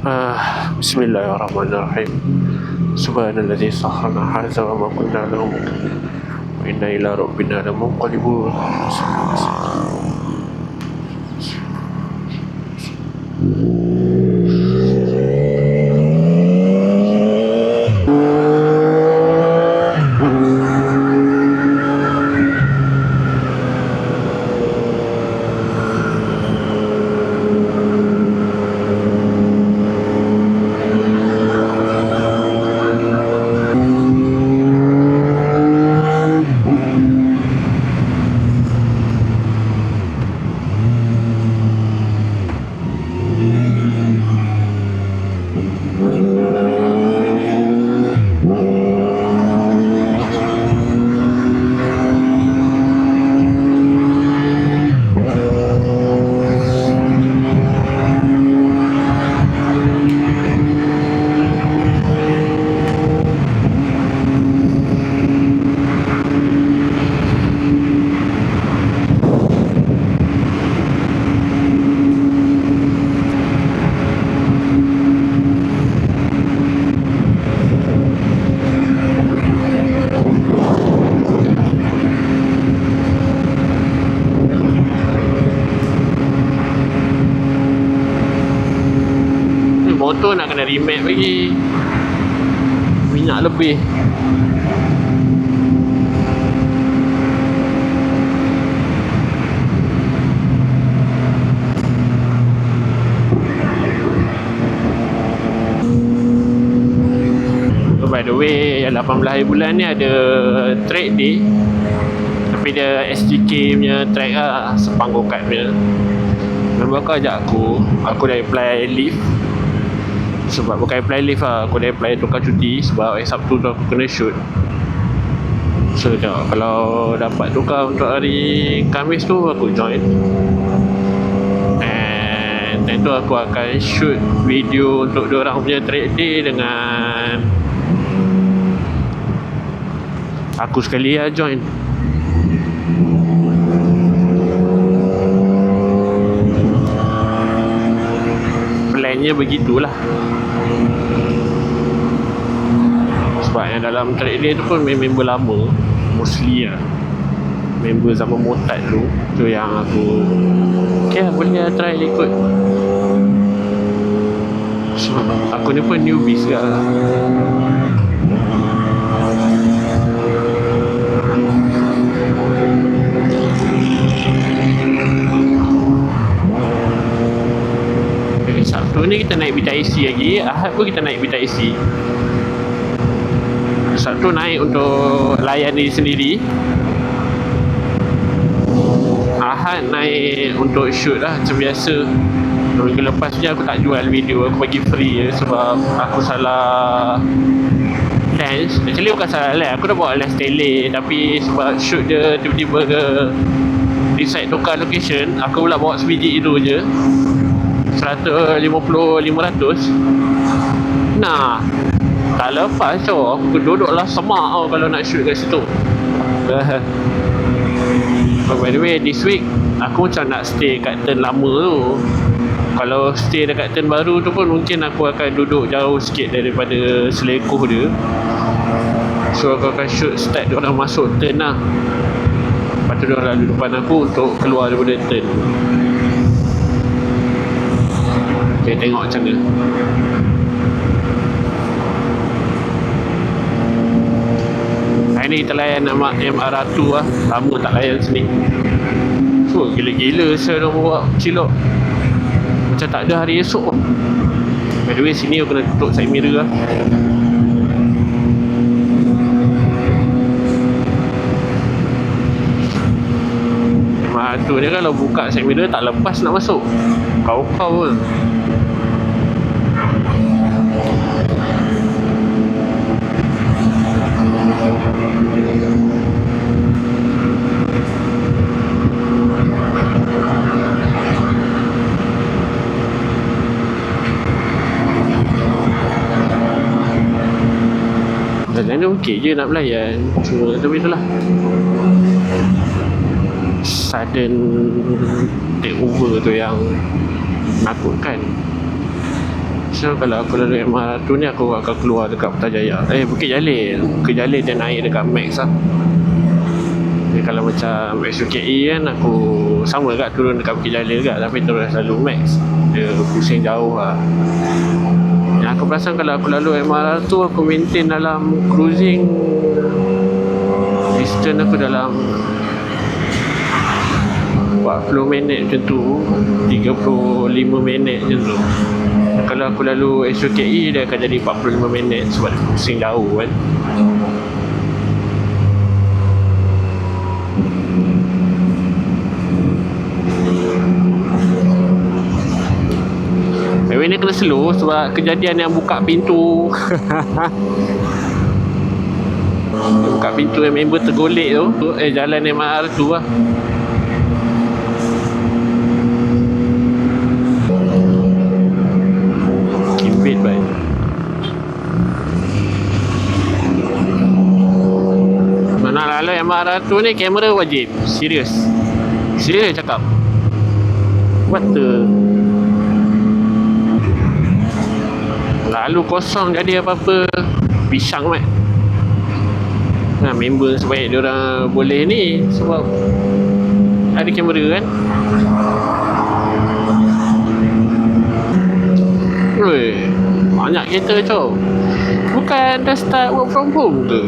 Bismillahirrahmanirrahim. Subhanalladzi sakhkhara hadza wa ma kunna lahu muqrinin wa inna ila rabbina lamunqalibun. Motor nak kena remake lagi, minyak lebih. By the way, yang 18 hari bulan ni ada track day, tapi dia SGK punya track lah, Sepanggung Kad punya. Member kau ajak aku dah apply leave. Sebab bukan apply leave lah, aku dah apply tukar cuti sebab hari Sabtu tu aku kena shoot. So kalau dapat tukar untuk hari Khamis tu aku join. And then tu aku akan shoot video untuk diorang punya track day dengan aku sekali lah join. Plannya begitulah. Sebab yang dalam track dia tu pun member lama, mostly lah member zaman Motad dulu. Tu yang aku okay lah, boleh lah try ikut. So, aku ni pun newbies lah. Sabtu ni kita naik BTIC lagi, Ahad pun kita naik BTIC. Sabtu naik untuk layan diri sendiri, Ahad naik untuk shoot lah macam biasa. Minggu lepas je aku tak jual video, aku bagi free je sebab aku salah lens. Actually bukan salah lens, aku dah bawa lens tele, tapi sebab shoot dia tiba-tiba ke decide tukar location, aku pula bawa sebiji itu je 150-500. Nah, tak lepas tau, aku duduklah semak tau kalau nak shoot kat situ. By the way, this week aku macam nak stay kat turn lama tu. Kalau stay dekat turn baru tu pun mungkin aku akan duduk jauh sikit daripada selekoh dia. So aku akan shoot start diorang masuk turn lah, lepas tu diorang lalu depan aku untuk keluar daripada turn. Okay, tengok macam mana. Hari ni kita layan nama MR2 lah. Lama tak layan sini. So gila-gila saya dah bawa cilok, macam tak ada hari esok. By the way, sini aku kena tutup side mirror lah. MR2 ni kalau buka side mirror tak lepas nak masuk. Kau-kau pun dan okey je nak belayan. Cuma tapi itulah, sudden take over tu yang menakutkan. So kalau aku lalu MR tu ni, aku akan keluar dekat Putrajaya, Bukit Jalil. Bukit Jalil dia naik dekat Max lah. Jadi kalau macam SUKE kan, aku sama kat turun dekat Bukit Jalil kat, tapi terus lalu Max. Dia pusing jauh lah. Yang aku perasan kalau aku lalu MR tu, aku maintain dalam cruising distance aku dalam 40 minit macam tu, 35 minit macam tu. Kalau aku lalu SUKE, dia akan jadi 45 minit sebab dia pusing jauh kan. Ni kena slow sebab kejadian yang buka pintu buka pintu yang member tergolek tu, jalan MR tu lah. Kimbit baik. Mana lalu MR tu ni kamera wajib. Serius cakap. What the. Lalu kosong jadi apa-apa, pisang mat. Nah, member sebaik diorang boleh ni sebab ada kamera kan. Banyak kereta tu. Bukan dah start work from home ke?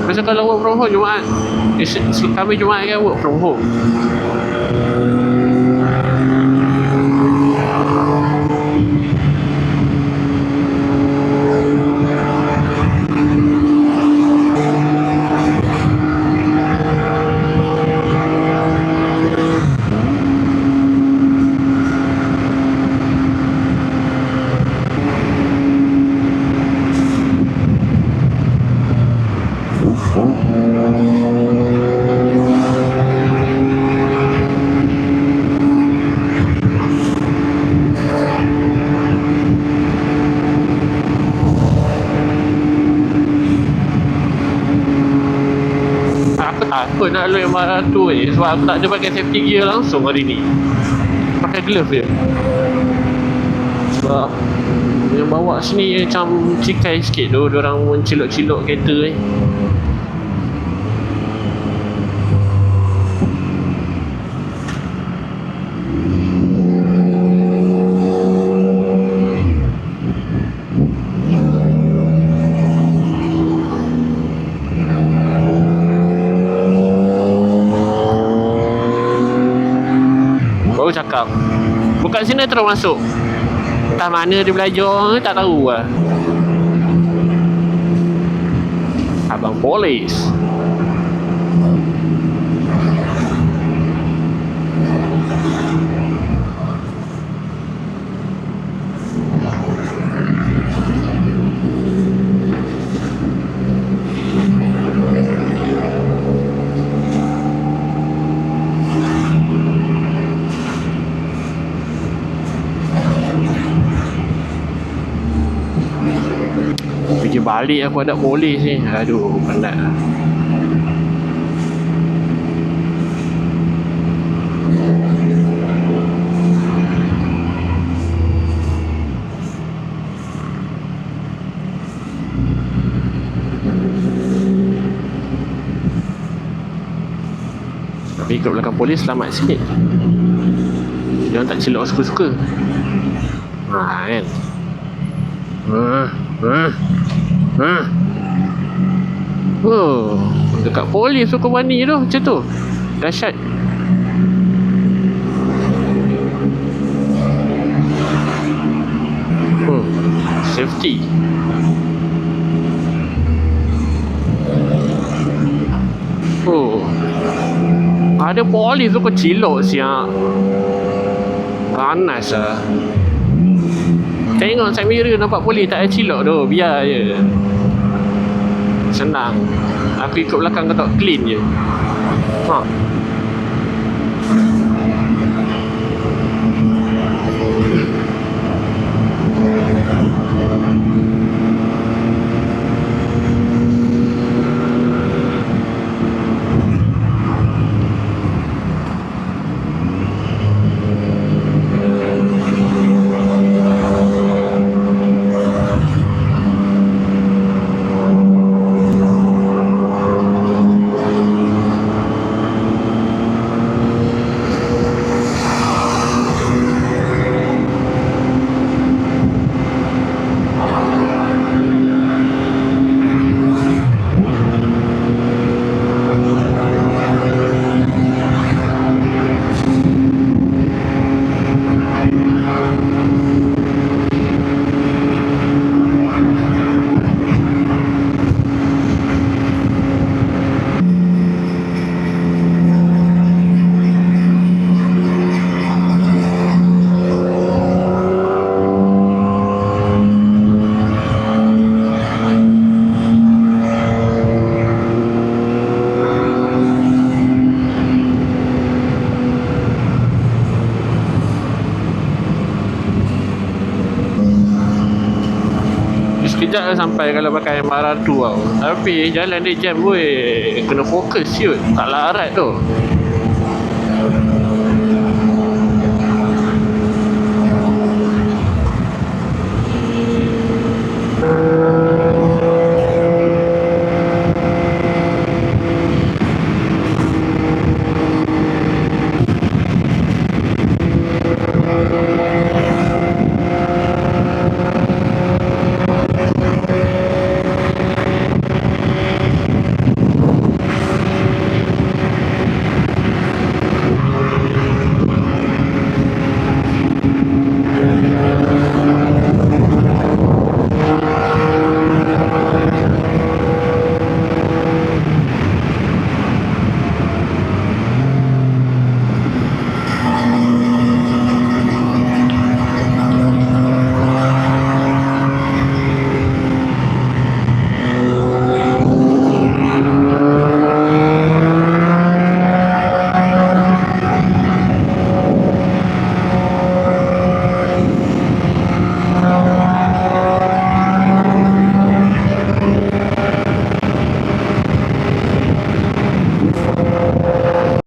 Masa kalau work from home Jumaat, kami Jumaat kan work from home. Aku nak lalu yang marah tu sebab aku tak ada pakai safety gear langsung hari ni. Pakai glove je. Sebab yang bawa sini macam cikai sikit tu, diorang mencilok-cilok kereta ni. Cakap bukan sini terus masuk, entah mana dia belajar tak tahu lah. Abang polis. Balik aku ada polis ni. Aduh, penat lah. Tapi ikut belakang polis selamat sikit. Dia tak cilok suka-suka. Kan. Oh, dekat polis tu kau berani tu macam tu. Dahsyat. Safety. Ada polis tu kau cilok siap. Panas lah. Tengok side mirror nampak polis tak ada cilok tu. Biar je. Senang. Aku ikut belakang kau tak clean je. Sekejap dah sampai kalau pakai MRT tau. Tapi jalan dia jam weh. Kena fokus siut. Tak larat tu.